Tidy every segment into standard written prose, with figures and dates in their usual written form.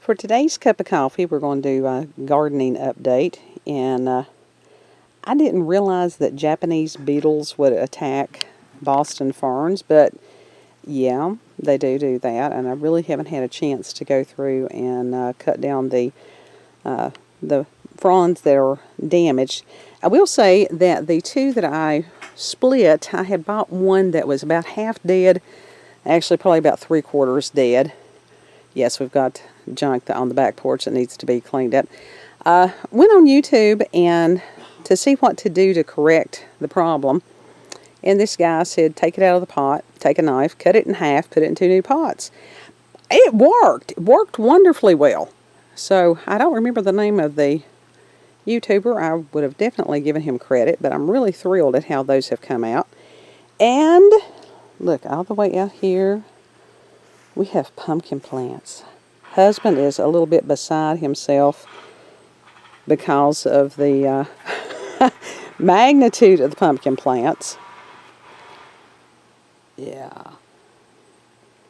For today's cup of coffee, we're going to do a gardening update, and I didn't realize that Japanese beetles would attack Boston ferns, but yeah, they do that, and I really haven't had a chance to go through and cut down the fronds that are damaged. I will say that the two that I split, I had bought one that was about half dead, actually probably about 3/4 dead. Yes, we've got junk on the back porch that needs to be cleaned up. Went on YouTube and to see what to do to correct the problem. And this guy said, take it out of the pot, take a knife, cut it in half, put it in 2 new pots. It worked. It worked wonderfully well. So I don't remember the name of the YouTuber. I would have definitely given him credit, but I'm really thrilled at how those have come out. And look, all the way out here, we have pumpkin plants. Husband is a little bit beside himself because of the magnitude of the pumpkin plants. Yeah.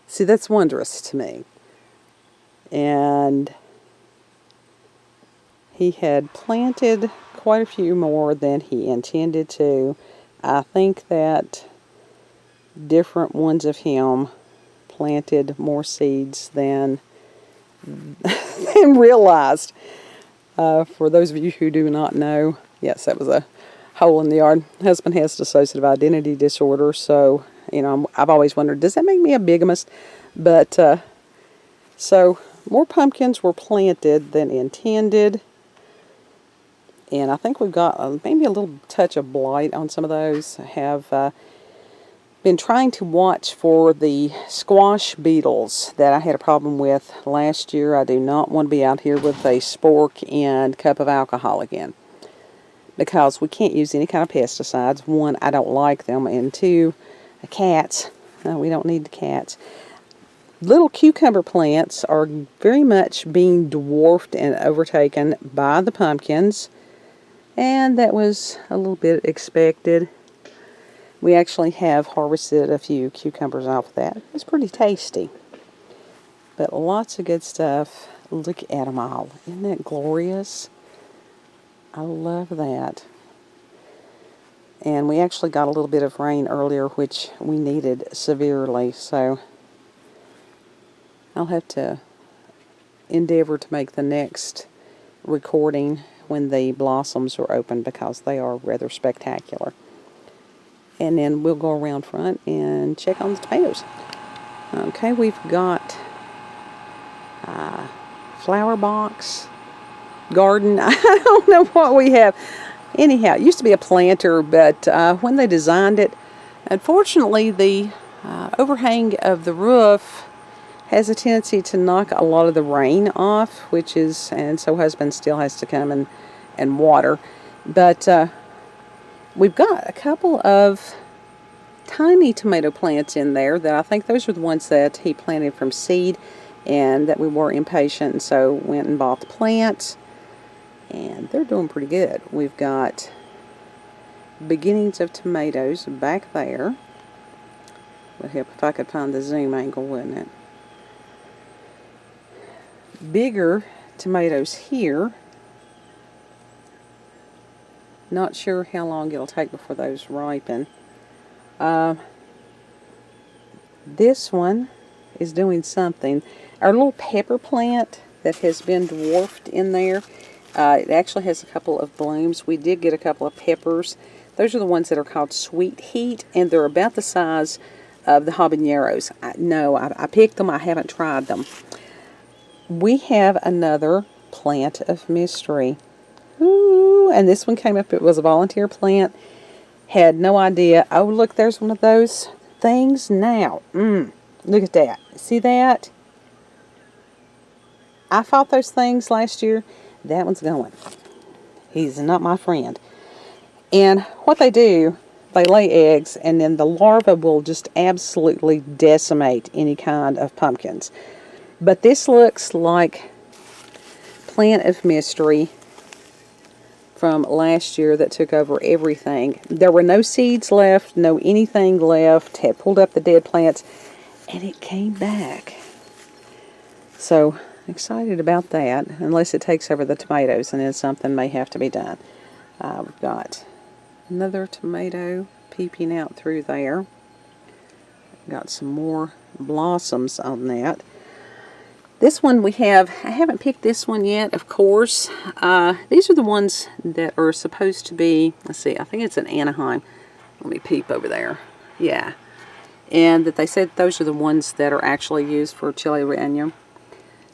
See, that's wondrous to me. And he had planted quite a few more than he intended to. I think that different ones of him planted more seeds than realized. For those of you who do not know, yes, that was a hole in the yard. Husband has dissociative identity disorder, so I've always wondered, does that make me a bigamist? But so more pumpkins were planted than intended, and I think we've got maybe a little touch of blight on some of those. I have been trying to watch for the squash beetles that I had a problem with last year. I do not want to be out here with a spork and cup of alcohol again, because we can't use any kind of pesticides. One, I don't like them, and two, the cats. We don't need the cats. Little cucumber plants are very much being dwarfed and overtaken by the pumpkins, and that was a little bit expected. We actually have harvested a few cucumbers off of that. It's pretty tasty. But lots of good stuff. Look at them all. Isn't that glorious? I love that. And we actually got a little bit of rain earlier, which we needed severely. So I'll have to endeavor to make the next recording when the blossoms are open, because they are rather spectacular. And then we'll go around front and check on the tomatoes. Okay, we've got flower box, garden. I don't know what we have. Anyhow, it used to be a planter, but when they designed it, unfortunately the overhang of the roof has a tendency to knock a lot of the rain off, and so husband still has to come and water. But we've got a couple of tiny tomato plants in there that I think those are the ones that he planted from seed, and that we were impatient and so went and bought the plants, and they're doing pretty good. We've got beginnings of tomatoes back there. Would help if I could find the zoom angle, wouldn't it? Bigger tomatoes here. Not sure how long it'll take before those ripen. This one is doing something. Our little pepper plant that has been dwarfed in there, it actually has a couple of blooms. We did get a couple of peppers. Those are the ones that are called Sweet Heat, and they're about the size of the habaneros. I picked them. I haven't tried them. We have another plant of mystery. Ooh, and this one came up. It was a volunteer plant. Had no idea. Oh, look, there's one of those things now. Look at that. See that? I fought those things last year. That one's going. He's not my friend. And what they do, they lay eggs, and then the larva will just absolutely decimate any kind of pumpkins. But this looks like plant of mystery from last year that took over everything. There were no seeds left, no anything left. Had pulled up the dead plants, and it came back. So excited about that, unless it takes over the tomatoes and then something may have to be done. We've got another tomato peeping out through there. Got some more blossoms on that. This one we have, I haven't picked this one yet, of course. These are the ones that are supposed to be, let's see, I think it's an Anaheim. Let me peep over there. Yeah. And that they said those are the ones that are actually used for chili relleno.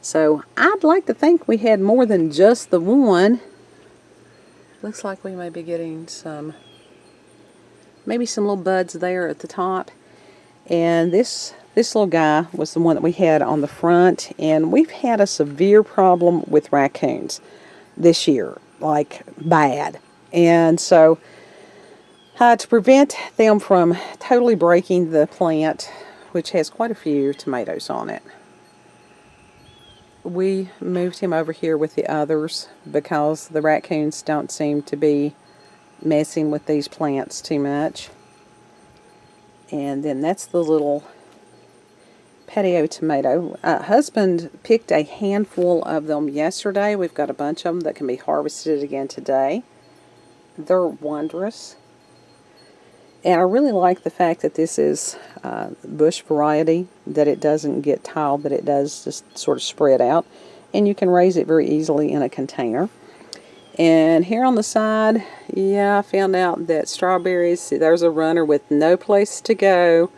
So I'd like to think we had more than just the one. Looks like we may be getting some, maybe some little buds there at the top. And this little guy was the one that we had on the front, and we've had a severe problem with raccoons this year, like bad. And so to prevent them from totally breaking the plant, which has quite a few tomatoes on it, we moved him over here with the others because the raccoons don't seem to be messing with these plants too much. And then that's the little patio tomato. Husband picked a handful of them yesterday. We've got a bunch of them that can be harvested again today. They're wondrous. And I really like the fact that this is bush variety, that it doesn't get tiled, that it does just sort of spread out. And you can raise it very easily in a container. And here on the side, yeah, I found out that strawberries, there's a runner with no place to go.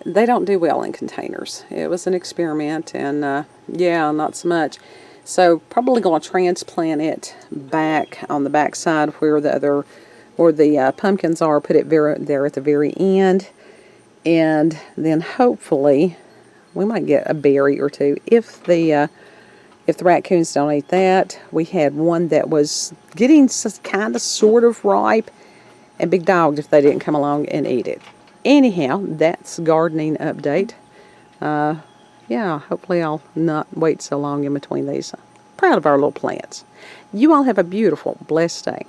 They don't do well in containers. It was an experiment, and yeah, not so much. So probably going to transplant it back on the back side where the pumpkins are. Put it there at the very end, and then hopefully we might get a berry or two if the raccoons don't eat that. We had one that was getting kind of sort of ripe and big dogged if they didn't come along and eat it. Anyhow, that's gardening update. Yeah, hopefully I'll not wait so long in between these. Proud of our little plants. You all have a beautiful, blessed day.